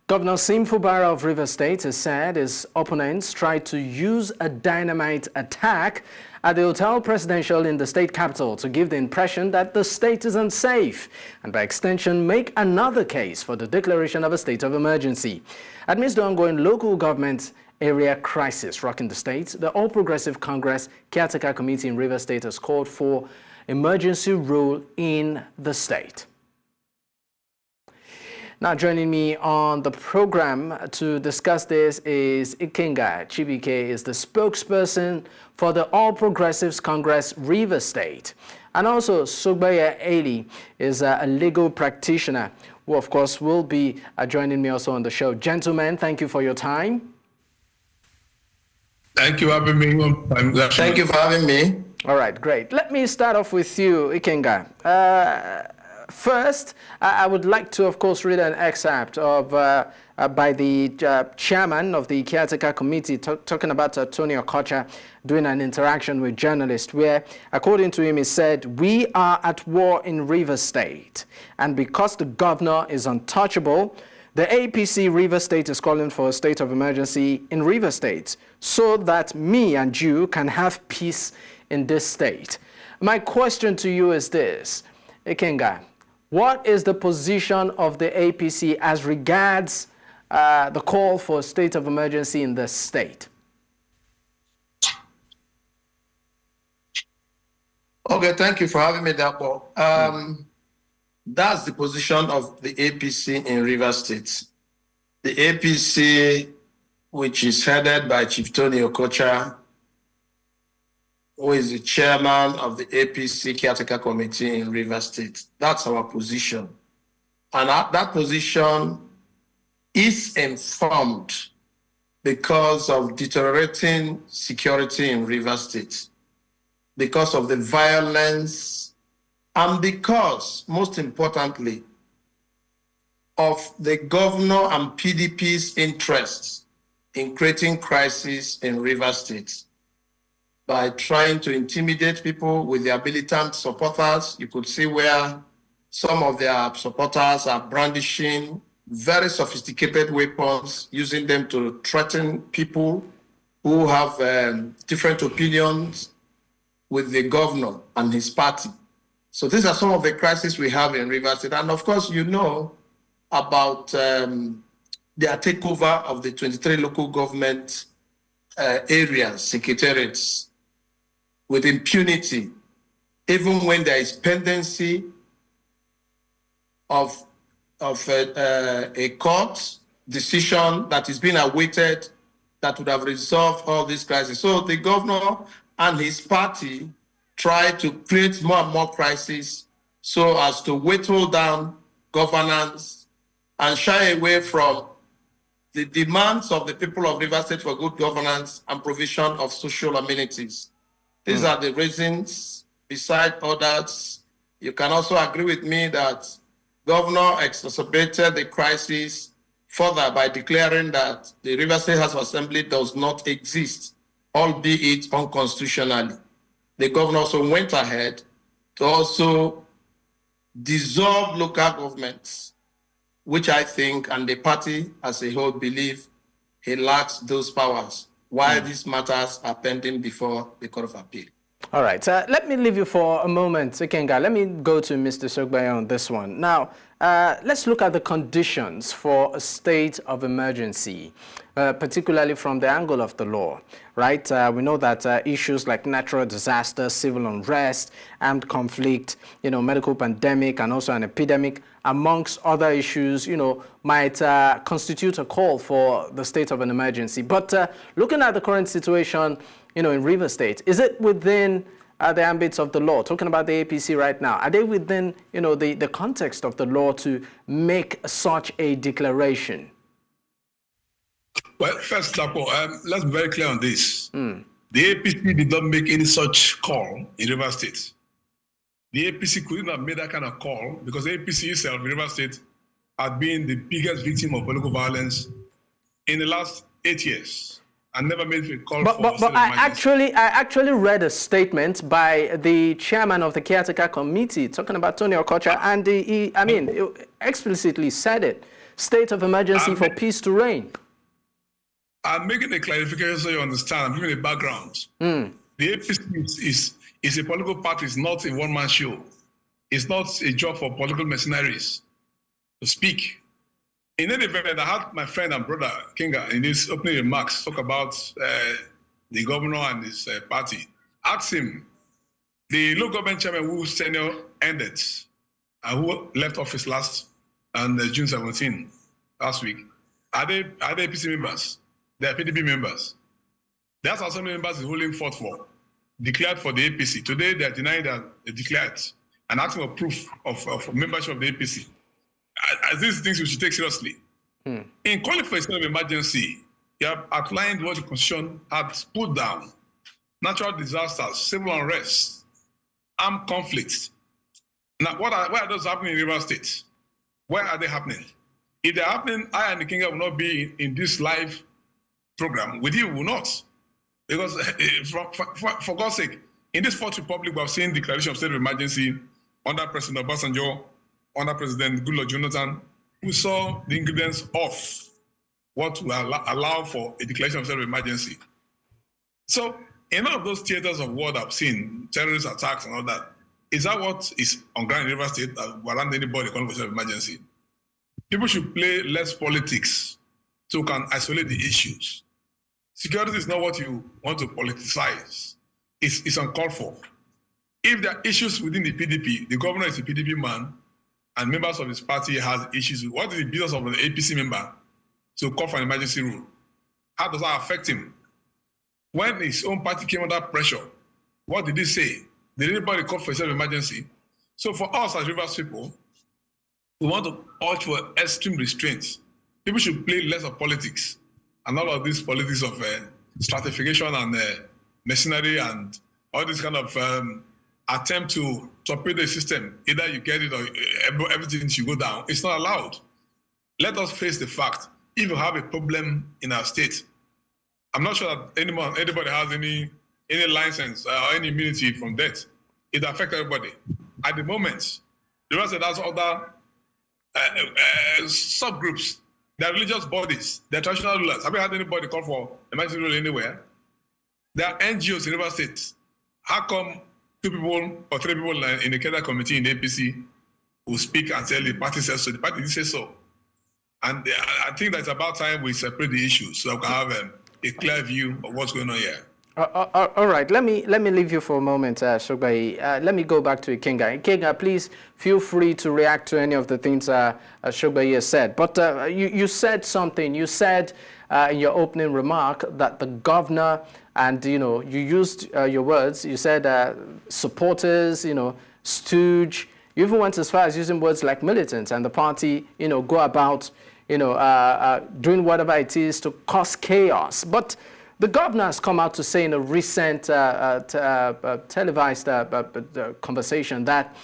Governor Fubara of Rivers State has said his opponents tried to use a dynamite attack at the Hotel Presidential in the state capital to give the impression that the state is unsafe and by extension make another case for the declaration of a state of emergency. Amidst the ongoing local government area crisis rocking the state, the All Progressive Congress Caretaker Committee in Rivers State has called for emergency rule in the state. Now joining me on the program to discuss this is Ikenga Chibike, is the spokesperson for the All Progressives Congress Rivers State. And also Sogbeye Eli is a legal practitioner who of course will be joining me also on the show. Gentlemen, thank you for your time. Thank you for having me. Thank you for having me. All right, great. Let me start off with you, Ikenga. First, I would like to, of course, read an excerpt of by the chairman of the Caretaker Committee talking about Tony Okocha doing an interaction with journalists where, according to him, he said, "We are at war in Rivers State, and because the governor is untouchable, the APC Rivers State is calling for a state of emergency in Rivers State so that me and you can have peace in this state." My question to you is this, Ikenga. What is the position of the APC as regards the call for a state of emergency in the state? Okay, thank you for having me, Dapo. That's the position of the APC in Rivers State. The APC, which is headed by Chief Tony Okocha, who is the chairman of the APC Caretaker Committee in Rivers State. That's our position. And that position is informed because of deteriorating security in Rivers State, because of the violence, and because, most importantly, of the governor and PDP's interests in creating crisis in Rivers State. By trying to intimidate people with their militant supporters. You could see where some of their supporters are brandishing very sophisticated weapons, using them to threaten people who have different opinions with the governor and his party. So these are some of the crises we have in Rivers State. And of course, you know about their takeover of the 23 local government areas, secretariats, with impunity, even when there is pendency of a court decision that is being awaited that would have resolved all these crises. So the governor and his party try to create more and more crises so as to whittle down governance and shy away from the demands of the people of Rivers State for good governance and provision of social amenities. These are the reasons, beside others. You can also agree with me that governor exacerbated the crisis further by declaring that the Rivers State House of Assembly does not exist, albeit unconstitutionally. The governor also went ahead to also dissolve local governments, which I think, and the party as a whole believe, he lacks those powers, while these matters are pending before the Court of Appeal. All right, let me leave you for a moment, Ikenga. Let me go to Mr. Sogbeye on this one. Now, let's look at the conditions for a state of emergency, particularly from the angle of the law, right? We know that issues like natural disaster, civil unrest, armed conflict, medical pandemic, and also an epidemic, amongst other issues, might constitute a call for the state of an emergency. But looking at the current situation, in Rivers State, is it within the ambits of the law? Talking about the APC right now, are they within, the context of the law to make such a declaration? Well, first, Dapo, let's be very clear on this. The APC did not make any such call in Rivers State. The APC couldn't have made that kind of call because the APC itself in Rivers State had been the biggest victim of political violence in the last 8 years and never made a call for. But I actually read a statement by the chairman of the Caretaker Committee talking about Tony Okocha, and he explicitly said it, state of emergency for peace to reign? I'm making a clarification so you understand. I'm giving a background. The APC is a political party. It's not a one-man show. It's not a job for political mercenaries to speak. In any event, I had my friend and brother, Ikenga, in his opening remarks, talk about the governor and his party. Ask him, the local government chairman whose tenure ended and who left office on June 17, last week, are they APC members? They are PDP members. That's how some members is holding forth for, declared for the APC. Today, they are denying that they declared and asking for proof of membership of the APC. As these things we should take seriously. In calling for a state of emergency, you have outlined what the Constitution has put down: natural disasters, civil unrest, armed conflicts. Now, where are those happening in Rivers State? Where are they happening? If they're happening, I and Ikenga will not be in this live program. With you, we will not. Because for God's sake, in this Fourth Republic, we have seen declaration of state of emergency under President Obasanjo, under President Goodluck Jonathan, who saw the ingredients of what will allow for a declaration of state of emergency. So, in all of those theaters of war I've seen, terrorist attacks and all that, is that what is on ground in Rivers State that warrant anybody calling for state of emergency? People should play less politics so we can isolate the issues. Security is not what you want to politicize. It's uncalled for. If there are issues within the PDP, the governor is a PDP man, and members of his party has issues with what is the business of an APC member to call for an emergency rule? How does that affect him? When his own party came under pressure, what did he say? Did anybody call for a state of emergency? So for us as Rivers people, we want to urge for extreme restraints. People should play less of politics and all of this politics of stratification and mercenary and all this kind of attempt to torpedo the system. Either you get it or everything should go down. It's not allowed. Let us face the fact. If you have a problem in our state, I'm not sure that anybody has any license or any immunity from death. It affects everybody. At the moment, the rest of us other subgroups, their religious bodies, their traditional rulers. Have you had anybody call for emergency rule anywhere? There are NGOs in Rivers State. How come 2 people or 3 people in the Ikenga committee in the APC will speak and tell the party says so? The party didn't say so. And I think that it's about time we separate the issues so we can have a clear view of what's going on here. All right, let me leave you for a moment, Sogbeye. Let me go back to Ikenga. Ikenga, please feel free to react to any of the things Sogbeye said. But you said something. You said in your opening remark that the governor and you used your words. You said supporters, stooge. You even went as far as using words like militants and the party, go about, doing whatever it is to cause chaos. But the governor has come out to say in a recent televised conversation that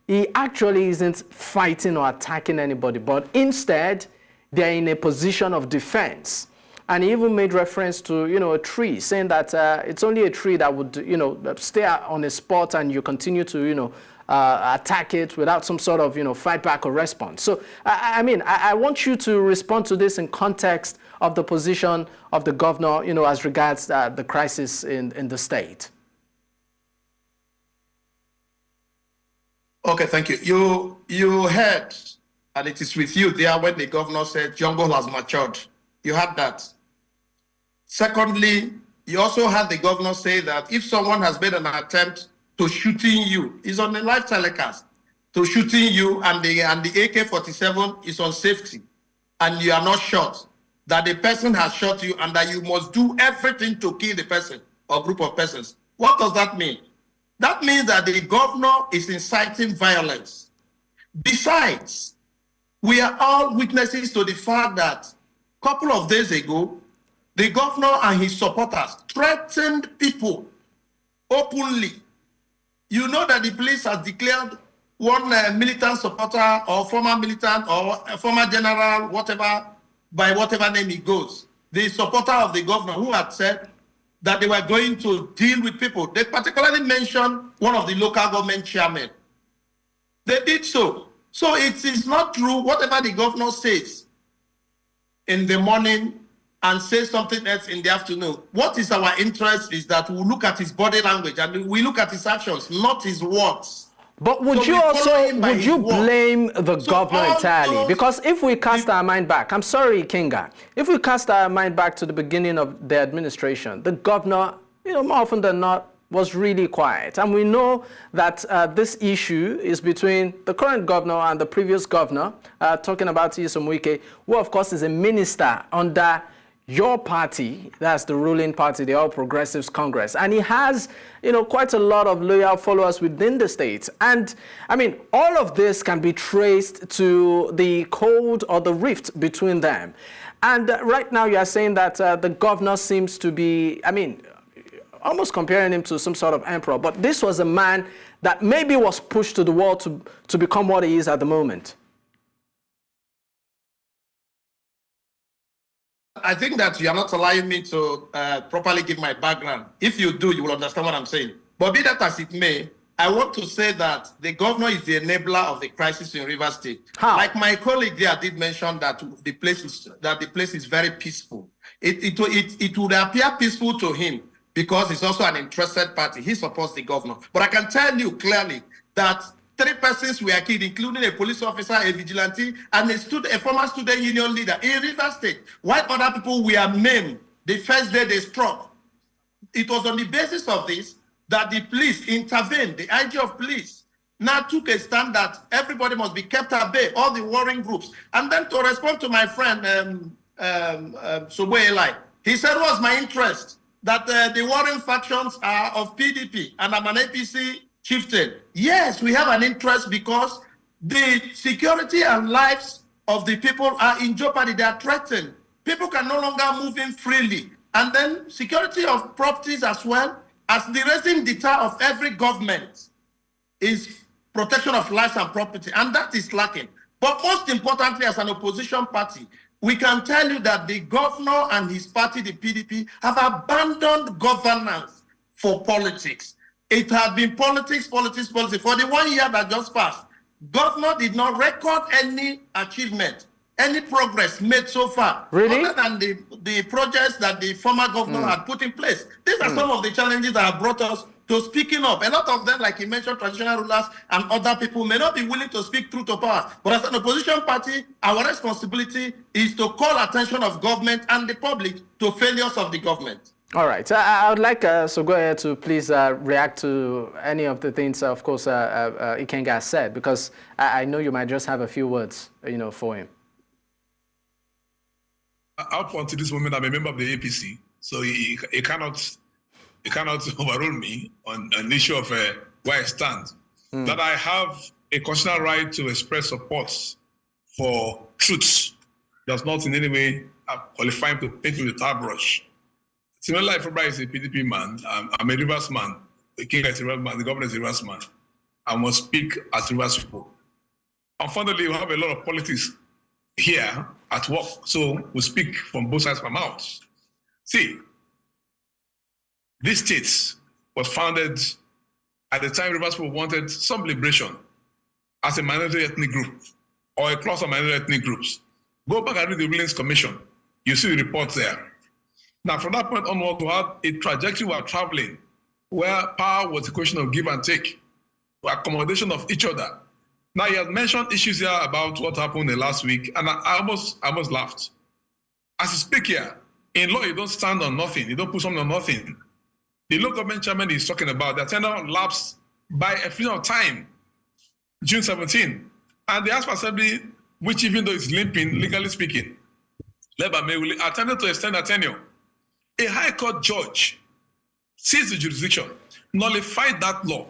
he actually isn't fighting or attacking anybody, but instead they're in a position of defense. And he even made reference to, a tree, saying that it's only a tree that would, stay on a spot and you continue to, attack it without some sort of, fight back or response. So, I want you to respond to this in context of the position of the governor, as regards the crisis in the state. Okay, thank you. You heard, and it is with you there when the governor said jungle has matured. You had that. Secondly, you also had the governor say that if someone has made an attempt to shooting you, is on a live telecast, to shooting you and the AK-47 is on safety and you are not shot, that the person has shot you and that you must do everything to kill the person or group of persons. What does that mean? That means that the governor is inciting violence. Besides, we are all witnesses to the fact that a couple of days ago, the governor and his supporters threatened people openly. You know that the police has declared one militant supporter or former militant or a former general, whatever, by whatever name he goes, the supporter of the governor who had said that they were going to deal with people. They particularly mentioned one of the local government chairmen. They did so. So it is not true whatever the governor says in the morning and says something else in the afternoon. What is our interest is that we look at his body language and we look at his actions, not his words. But would you blame the governor entirely? Because if we cast our mind back, I'm sorry, Ikenga, if we cast our mind back to the beginning of the administration, the governor, more often than not, was really quiet. And we know that this issue is between the current governor and the previous governor, talking about Nyesom Wike, who of course is a minister under your party, that's the ruling party, the All Progressives Congress. And he has, quite a lot of loyal followers within the state. And I mean, all of this can be traced to the cold or the rift between them. And right now you are saying that the governor seems to be, almost comparing him to some sort of emperor, but this was a man that maybe was pushed to the wall to become what he is at the moment. I think that you are not allowing me to properly give my background. If you do, you will understand what I'm saying. But be that as it may, I want to say that the governor is the enabler of the crisis in Rivers State. How? Like my colleague there did mention that the place is very peaceful. It would appear peaceful to him, because he's also an interested party. He supports the governor. But I can tell you clearly that 3 persons were killed, including a police officer, a vigilante, and a former student union leader in Rivers State, while other people were maimed the first day they struck. It was on the basis of this that the police intervened. The IG of police now took a stand that everybody must be kept at bay, all the warring groups. And then to respond to my friend, Sogbeye Eli, he said, what's my interest? That the warring factions are of PDP and I'm an APC chieftain. Yes, we have an interest because the security and lives of the people are in jeopardy. They are threatened. People can no longer move in freely. And then security of properties as well, as the raising deter of every government is protection of lives and property. And that is lacking. But most importantly, as an opposition party, we can tell you that the governor and his party, the PDP, have abandoned governance for politics. It has been politics. For the 1 year that just passed, governor did not record any achievement, any progress made so far. Really? Other than the projects that the former governor had put in place. These are some of the challenges that have brought us to speaking up. A lot of them, like you mentioned, traditional rulers and other people may not be willing to speak truth to power. But as an opposition party, our responsibility is to call attention of government and the public to failures of the government. All right. I would like Sogbeye to please react to any of the things, of course, Ikenga said, because I know you might just have a few words, for him. Up until this moment, I'm a member of the APC, so he cannot overrule me on an issue of where I stand. That I have a constitutional right to express support for truth does not in any way qualify him to paint with a tar brush. Siminalayi Fubara is a PDP man. I'm a Rivers man. The king is a Rivers man. The governor is a Rivers man. I must speak as Rivers people. Unfortunately, we have a lot of politics here at work, so we speak from both sides of our mouths. See, this state was founded at the time Rivers people wanted some liberation as a minority ethnic group or a class of minority ethnic groups. Go back and read the Rulings Commission. You see the reports there. Now, from that point onward, we had a trajectory we are traveling where power was a question of give and take, accommodation of each other. Now, you have mentioned issues here about what happened the last week, and I almost laughed. As you speak here, in law, you don't stand on nothing. You don't put something on nothing. The local government chairman is talking about the tenure lapsed by a period of time, June 17. And the House of Assembly, which even though it's limping, legally speaking, Labour may will attempted to extend that tenure. A High Court judge seized the jurisdiction, nullified that law,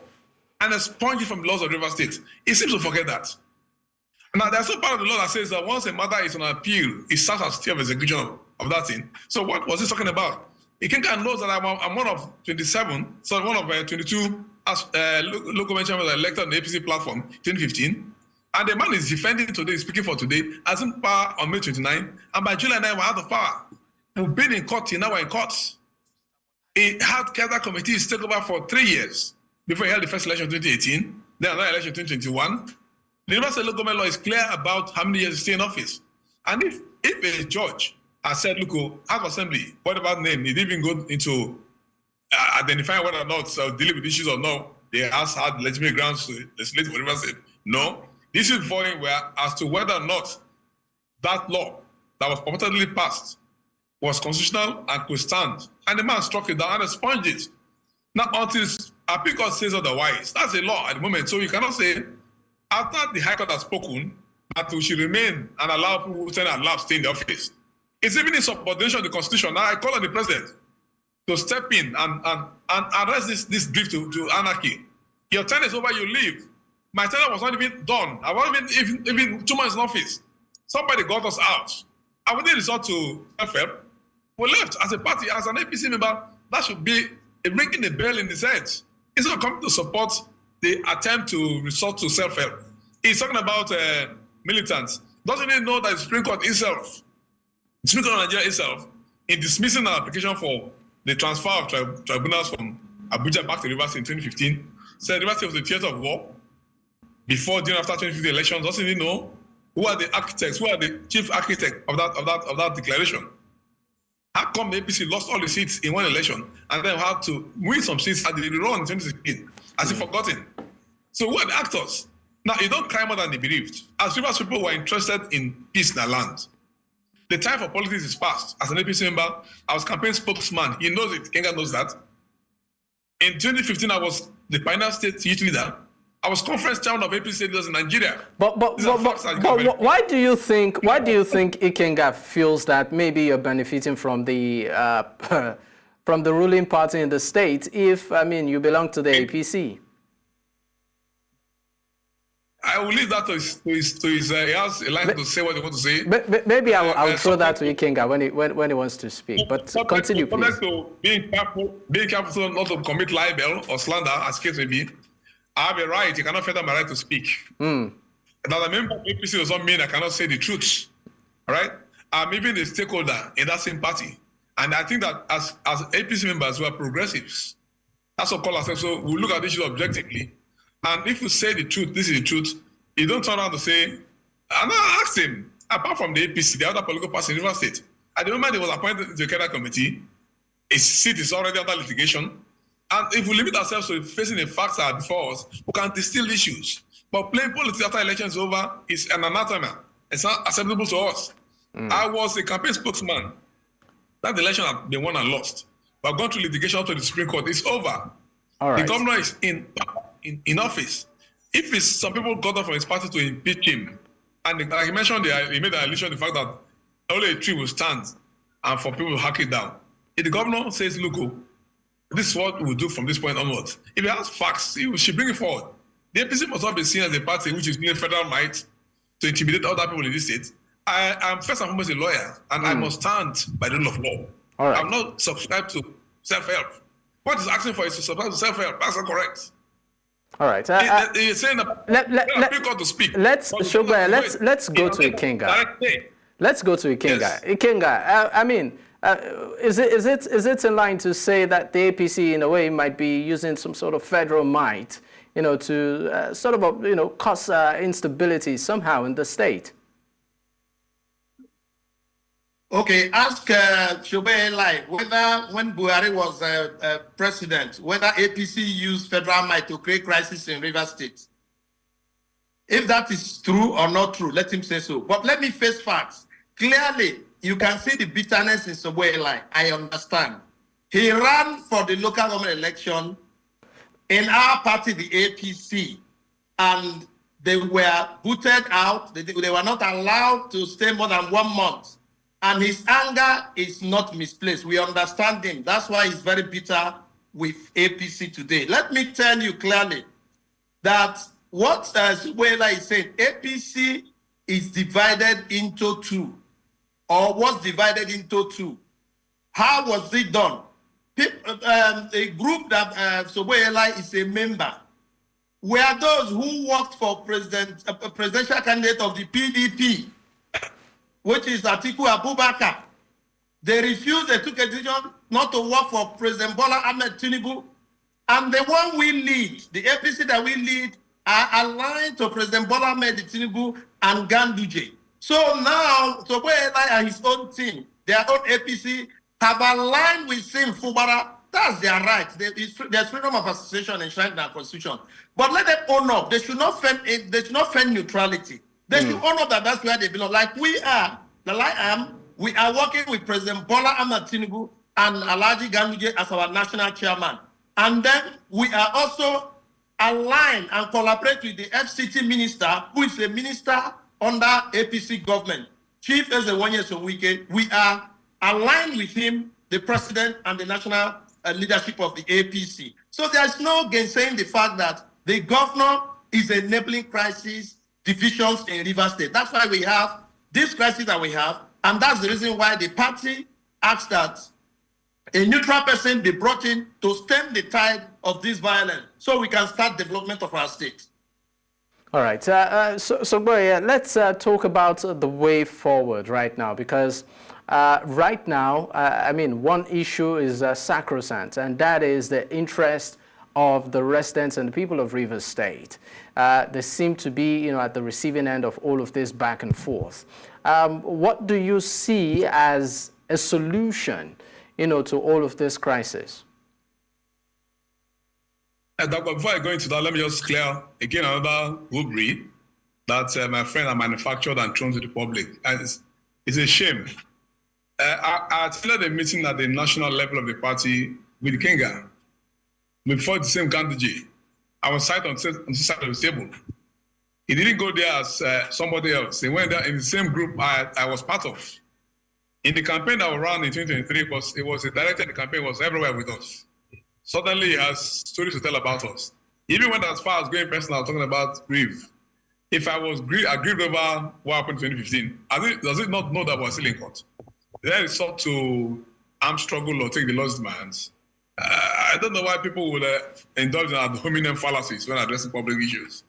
and expunged it from the laws of Rivers State. He seems to forget that. Now, there's a part of the law that says that once a matter is on appeal, it starts as state of execution of that thing. So what was he talking about? Ikenga knows that I'm one of 27, so one of 22 local mention was elected on the APC platform 2015. And the man is defending today, speaking for today, as in power on May 29, and by July 9, we're out of power. We've been in court, now we're in court. He had gather committees take over for 3 years before he held the first election in 2018, then another election in 2021. The Rivers State local government law is clear about how many years you stay in office. And if a judge has said, look, House of Assembly, what about name? He didn't even go into identifying whether or not dealing with issues or no. They has had legitimate grounds to legislate for Rivers State. No. This is for him as to whether or not that law that was purportedly passed was constitutional and could stand. And the man struck it down and expunged it. Now, until Appeal Court says otherwise, that's a law at the moment. So you cannot say, after the High Court has spoken, that we should remain and allow people who turn and stay in the office. It's even in subordination of the Constitution. Now I call on the President to step in and arrest this drift to anarchy. Your term is over, you leave. My tenure was not even done. I wasn't even 2 months in office. Somebody got us out. I wouldn't resort to self-help. We left as a party, as an APC member. That should be ringing the bell in the sense. It's not coming to support the attempt to resort to self-help. He's talking about militants. Doesn't even know that the Supreme Court itself, the Supreme Court of Nigeria itself, in dismissing an application for the transfer of tribunals from Abuja back to Rivers in 2015, said Rivers State was a theater of war before, during, after 2015 elections. Doesn't even know who are the architects, who are the chief architects of that declaration. How come the APC lost all the seats in one election and then had to win some seats at the rerun in 2016? As if forgotten. So who are the actors? Now, you don't cry more than the bereaved. As Rivers people were interested in peace in their land, the time for politics is past. As an APC member, I was campaign spokesman. He knows it. Ikenga knows that. In 2015, I was the pioneer state youth leader. I was conference chairman of APC leaders in Nigeria. But why do you think Ikenga feels that maybe you're benefiting from the from the ruling party in the state if, I mean, you belong to the APC? I will leave that to his he has a line to say what he wants to say. Maybe I'll throw that to Ikenga when he wants to speak. But continue, please. To being careful not to commit libel or slander, as case may be, I have a right. You cannot fetter my right to speak. That a member of APC does not mean I cannot say the truth. All right? I'm even a stakeholder in that same party. And I think that as APC members, we are progressives. That's what we call ourselves. So we look at this issue objectively. And if you say the truth, this is the truth, you don't turn around to say, and I asked him, apart from the APC, the other political party in Rivers State, at the moment he was appointed to the Ikenga committee, his seat is already under litigation. And if we limit ourselves to facing the facts that are before us, we can distill issues. But playing politics after elections is over is an anathema. It's not acceptable to us. I was a campaign spokesman. That election had been won and lost. But gone through litigation up to the Supreme Court. It's over. All right. The governor is in office. If it's some people got up from his party to impeach him, and like I mentioned, he made an allusion to the fact that only a tree will stand and for people to hack it down. If the governor says, look, this is what we'll do from this point onwards. If he has facts, he should bring it forward. The APC must not be seen as a party which is using federal might to intimidate other people in this state. I am first and foremost a lawyer, and I must stand by the rule of law. All right. I'm not subscribed to self-help. What he's asking for is to subscribe to self-help. That's not correct. All right. He's saying that to speak. Let's go to Ikenga. Let's go to Ikenga. Yes. Ikenga, I mean, is it in line to say that the APC in a way might be using some sort of federal might, to sort of cause instability somehow in the state? Okay, ask Sogbeye Eli whether when Buhari was president, whether APC used federal might to create crisis in Rivers State. If that is true or not true, let him say so. But let me face facts. Clearly, you can see the bitterness in Sogbeye Eli. I understand. He ran for the local government election in our party, the APC, and they were booted out. They were not allowed to stay more than 1 month. And his anger is not misplaced. We understand him. That's why he's very bitter with APC today. Let me tell you clearly that what Sogbeye Eli is saying, APC is divided into two, or was divided into two. How was it done? A group that Sogbeye Eli is a member were those who worked for presidential candidate of the PDP, which is Atiku Abubakar. They refused, they took a decision not to work for President Bola Ahmed Tinubu. And the one we lead, the APC that we lead, are aligned to President Bola Ahmed Tinubu and Ganduje. So now, Sogbeye Eli and his own team, their own APC, have aligned with Sim Fubara. That's their right. There's freedom of association enshrined in our constitution. But let them own up. They should not feign neutrality. They should own up that that's where they belong. Like we are, we are working with President Bola Ahmed Tinubu and Alhaji Ganduje as our national chairman. And then we are also aligned and collaborate with the FCT minister, who is a minister under APC government, Chief Ezewonye Sowike. We are aligned with him, the president and the national leadership of the APC. So there's no gainsaying the fact that the governor is enabling crisis, divisions in Rivers State. That's why we have this crisis that we have, and that's the reason why the party asked that a neutral person be brought in to stem the tide of this violence so we can start development of our state. All right. Sogbeye, let's talk about the way forward right now, because right now, I mean, one issue is sacrosanct, and that is the interest of the residents and the people of Rivers State. They seem to be, at the receiving end of all of this back and forth. What do you see as a solution, to all of this crisis? Before I go into that, let me just clear again another rubric that my friend had manufactured and thrown to the public. And it's a shame. I attended a meeting at the national level of the party with Ikenga before the same Ganduje. I was sat on the side of the table. He didn't go there as somebody else. He went there in the same group I was part of. In the campaign that was run in 2023, it was a director, the campaign was everywhere with us. Suddenly he has stories to tell about us. He even went as far as going personal, talking about grief. If I was aggrieved over what happened in 2015, does it not know that we're still in court? Then it's sought to arm struggle or take the law's demands. I don't know why people would indulge in ad hominem fallacies when addressing public issues.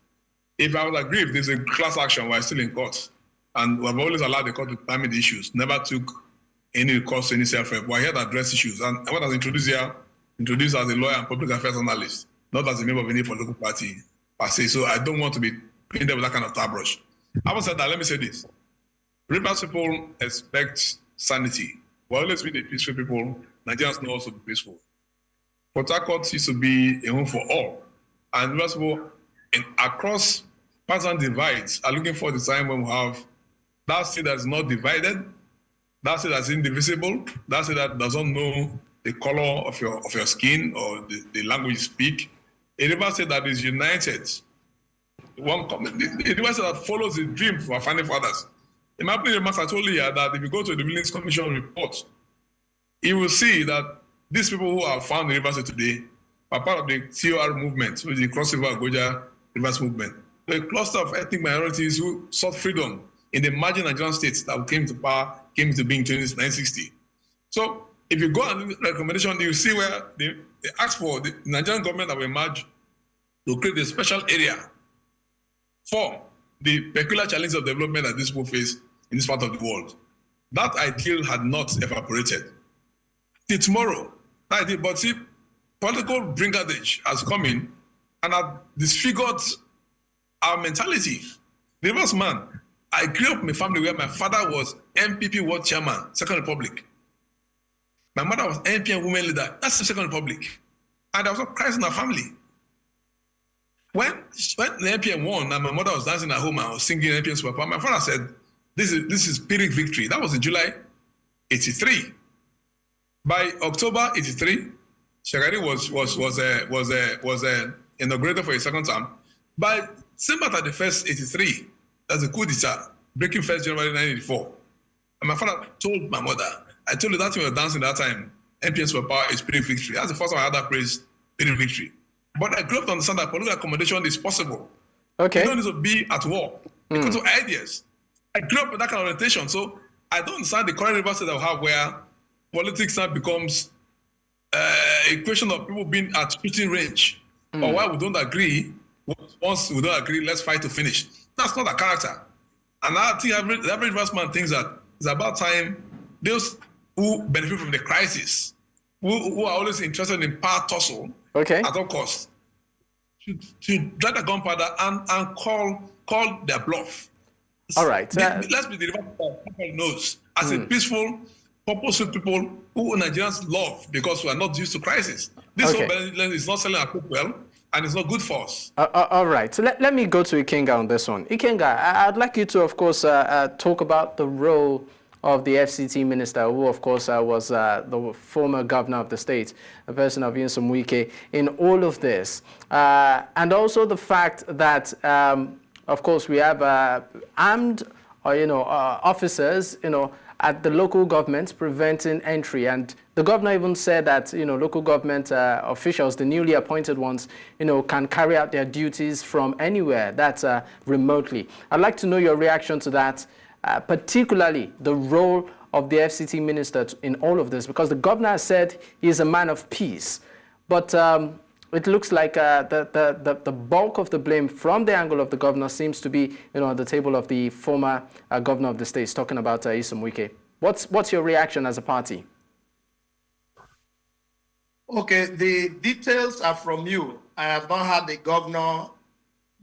If I was aggrieved, there's a class action, we're still in court. And we've always allowed the court to determine the issues, never took any recourse to any self-help. We're here to address issues. And what I was introduced as a lawyer and public affairs analyst, not as a member of any political party per se. So I don't want to be painted with that kind of tar brush. Having said that, let me say this. Rivers people expect sanity. We're always been the peaceful people. Nigerians know also be peaceful. Port Harcourt used to be a home for all. And Rivers people across partisan divides are looking for the time when we have that state that is not divided, that state that's indivisible, that state that doesn't know the color of your skin or the language you speak. A Rivers State that is united. A Rivers State that follows the dream for our founding fathers. In my opinion, I told you that if you go to the Buildings Commission report, you will see that these people who are found in Rivers State today are part of the COR movement, which is the Cross River Agoja Rivers movement. A cluster of ethnic minorities who sought freedom in the marginal Nigerian states that came to being in 1960. So if you go and look at the recommendation, you see where they asked for the Nigerian government that will emerge to create a special area for the peculiar challenges of development that these people face in this part of the world. That ideal had not evaporated. Till tomorrow, that ideal, but see, political brigandage has come in and have disfigured our mentality. The Rivers man, I grew up in a family where my father was MPP World Chairman, Second Republic. My mother was MP and women leader. That's the Second Republic. And there was a crisis in our family. When the NPM won and my mother was dancing at home and I was singing NPM Super Power, my father said, this is Pyrrhic victory. That was in July 83. By October 83, Shagari was inaugurated for a second term. By December 31st, 83, that's a coup d'etat, breaking 1st January 1984. And my father told my mother, I told you that when we were dancing that time, NPM Super Power is Pyrrhic victory. That's the first time I heard that phrase, Pyrrhic victory. But I grew up to understand that political accommodation is possible. Okay. You don't need to be at war because of ideas. I grew up with that kind of orientation. So I don't understand the current Rivers State that we have where politics now becomes a question of people being at shooting range. Or why we don't agree. Once we don't agree, let's fight to finish. That's not a character. And I think the average Rivers man thinks that it's about time those who benefit from the crisis, who are always interested in power tussle, okay, at all costs, should drag the gunpowder and call their bluff. All right. Let's be the people knows as a peaceful, purposeful people who Nigerians love because we are not used to crisis. This whole is not selling our people well, and it's not good for us. All right. So let me go to Ikenga on this one. Ikenga, I'd like you to, of course, talk about the role of the FCT minister, who, of course, was the former governor of the state, a person of Nyesom Wike, in all of this. And also the fact that, of course, we have armed, officers, at the local governments preventing entry. And the governor even said that, local government officials, the newly appointed ones, can carry out their duties from anywhere, that's remotely. I'd like to know your reaction to that, particularly the role of the FCT minister in all of this, because the governor has said he's a man of peace. But it looks like the bulk of the blame from the angle of the governor seems to be, on the table of the former governor of the state, talking about Nyesom Wike. What's your reaction as a party? Okay, the details are from you. I have not had the governor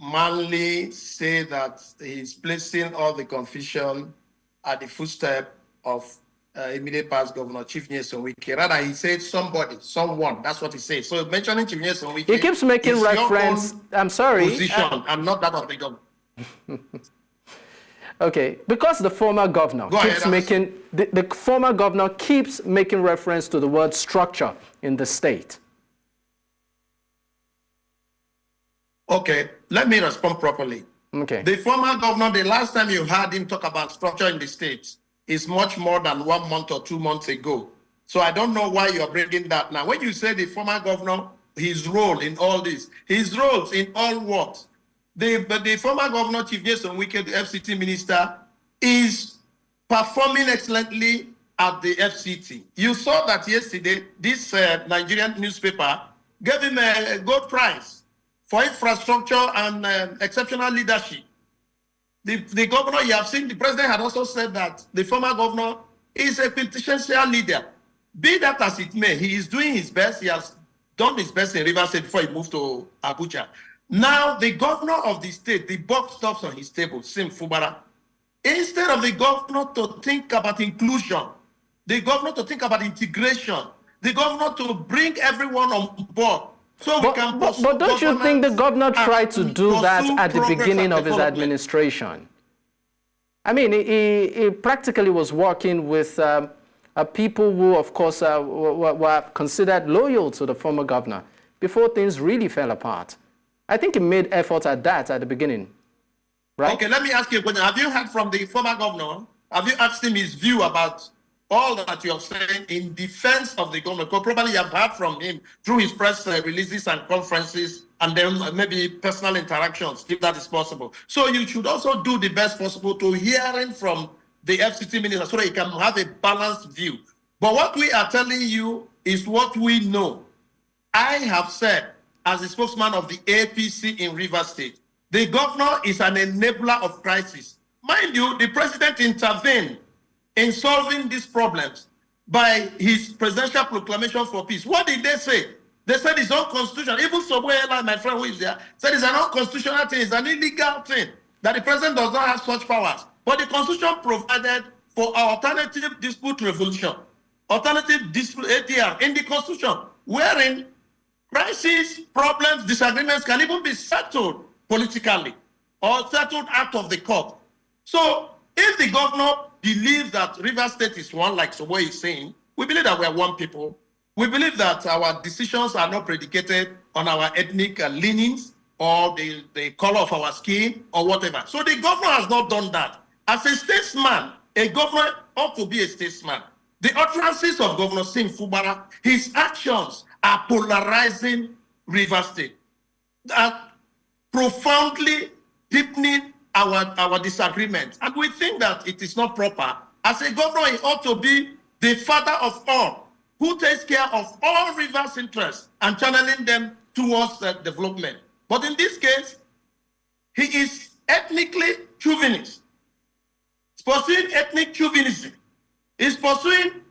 manly say that he's placing all the confusion at the footstep of immediate past Governor Chief Nyesom Wike. Rather, he said somebody, someone. That's what he says. So mentioning Chief Nyesom Wike, he keeps making reference. I'm sorry. Position and not that of the governor. Okay, because the former governor the former governor keeps making reference to the word structure in the state. Okay, let me respond properly. Okay. The former governor, the last time you heard him talk about structure in the state is much more than 1 month or 2 months ago. So I don't know why you're bringing that now. When you say the former governor, his role in all this, his roles in all what? The former governor, Chief Nyesom Wike, the FCT minister, is performing excellently at the FCT. You saw that yesterday, this Nigerian newspaper gave him a gold prize for infrastructure and exceptional leadership. The governor, you have seen, the president had also said that the former governor is a quintessential leader. Be that as it may, he is doing his best. He has done his best in Rivers State before he moved to Abuja. Now, the governor of the state, the buck stops on his table, Fubara. Instead of the governor to think about inclusion, the governor to think about integration, the governor to bring everyone on board. But don't you think the governor tried to do that at the beginning of his administration? I mean, he practically was working with people who, of course, were considered loyal to the former governor before things really fell apart. I think he made efforts at that at the beginning, right? Okay, let me ask you a question. Have you heard from the former governor? Have you asked him his view about all that you're saying in defense of the government? Because probably you have heard from him through his press releases and conferences, and then maybe personal interactions, if that is possible. So you should also do the best possible to hearing from the FCT minister so that you can have a balanced view. But what we are telling you is what we know. I have said, as the spokesman of the APC in Rivers State, the governor is an enabler of crisis. Mind you, the president intervened in solving these problems by his presidential proclamation for peace. What did they say? They said it's unconstitutional. Even Sogbeye Eli, my friend who is there, said it's an unconstitutional thing, it's an illegal thing, that the president does not have such powers. But the constitution provided for alternative dispute resolution, alternative dispute ADR in the constitution, wherein crises, problems, disagreements can even be settled politically or settled out of the court. So if the governor believes that Rivers State is one, like Sogbeye is saying, we believe that we are one people. We believe that our decisions are not predicated on our ethnic leanings or the color of our skin or whatever. So the governor has not done that. As a statesman, a governor ought to be a statesman. The utterances of Governor Fubara, his actions are polarizing Rivers State, are profoundly deepening our disagreement. And we think that it is not proper. As a governor, he ought to be the father of all, who takes care of all Rivers' interests and channeling them towards development. But in this case, he is ethnically chauvinist. He's pursuing ethnic chauvinism. He's pursuing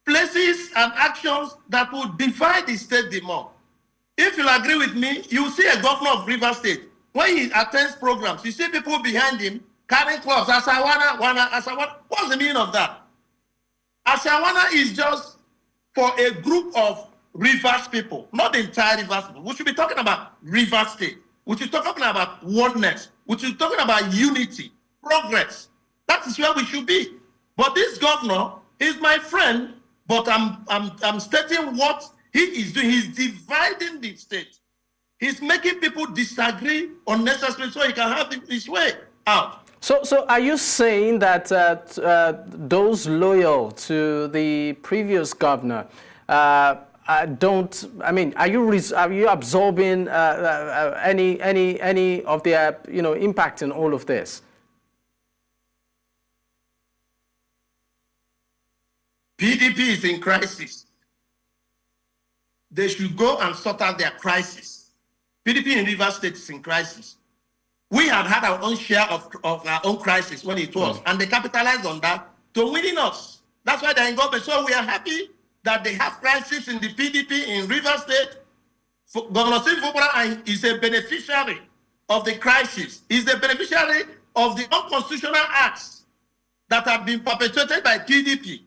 places and actions that will divide the state the more. If you'll agree with me, you see a governor of Rivers State. When he attends programs, you see people behind him carrying cloths. Asawana, Asawana. What's the meaning of that? Asawana is just for a group of Rivers people, not the entire Rivers people. We should be talking about Rivers State. We should be talking about oneness. We should be talking about unity, progress. That is where we should be. But this governor is my friend, but I'm stating what he is doing. He's dividing the state. He's making people disagree unnecessarily so he can have his way out. So are you saying that those loyal to the previous governor don't? I mean, are you absorbing any of their impact in all of this? PDP is in crisis. They should go and sort out their crisis. PDP in Rivers State is in crisis. We had our own share of our own crisis when it was, and they capitalized on that to winning us. That's why they're in government. So we are happy that they have crisis in the PDP in Rivers State. Governor Fubara is a beneficiary of the crisis. He's the beneficiary of the unconstitutional acts that have been perpetrated by PDP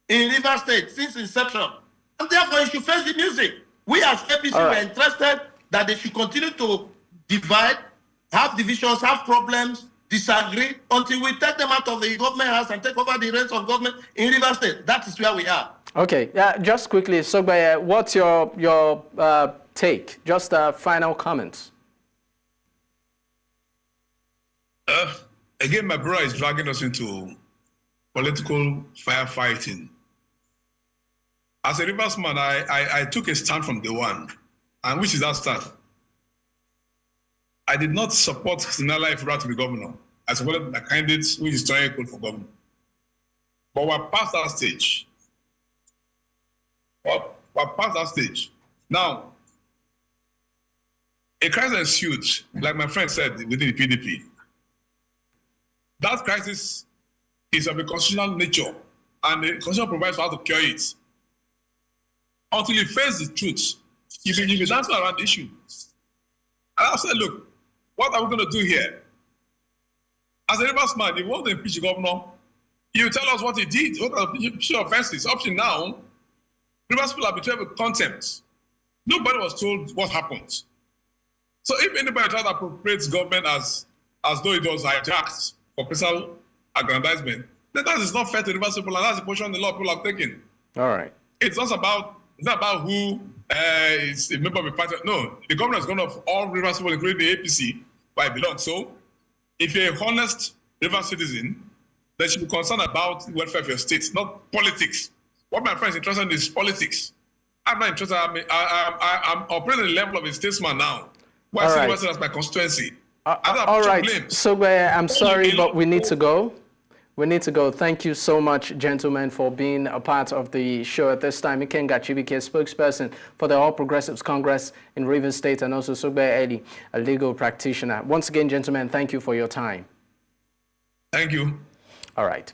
in Rivers State since inception. And therefore, you should face the music. We as APC were interested that they should continue to divide, have divisions, have problems, disagree, until we take them out of the government house and take over the reins of government in Rivers State. That is where we are. Okay, just quickly, Sogbeye, what's your take? Just final comments. Again, my brother is dragging us into political firefighting. As a Rivers man, I took a stand from day one. And which is that stand? I did not support Siminalayi to be governor. I supported the candidate who is trying to for governor. But we're past that stage. We're past that stage. Now, a crisis ensued, like my friend said, within the PDP. That crisis is of a constitutional nature, and the constitution provides for how to cure it. Until you face the truth, you can dance around the issue. And I said, look, what are we going to do here? As a Rivers man, if you want to impeach the governor, you tell us what he did, what are the offenses. Up to now, Rivers people are betrayed with contempt. Nobody was told what happened. So if anybody tries to appropriate government as though it was hijacked for personal aggrandizement, then that is not fair to Rivers people, and that's the position the law people have taken. All right. It's not about who is a member of a party. No, the governor is governor of all Rivers people, including the APC, where I belong. So if you're a honest Rivers citizen, then you should be concerned about the welfare of your state, not politics. What my friend is interested in is politics. I'm not interested. I'm operating at the level of a statesman now. Why is Rivers as my constituency? All right. Sogbeye, I'm sorry, but we need to go. We need to go. Thank you so much, gentlemen, for being a part of the show at this time. Ikenga Chibike, spokesperson for the All Progressives Congress in Rivers State, and also Sogbeye Eli, a legal practitioner. Once again, gentlemen, thank you for your time. Thank you. All right.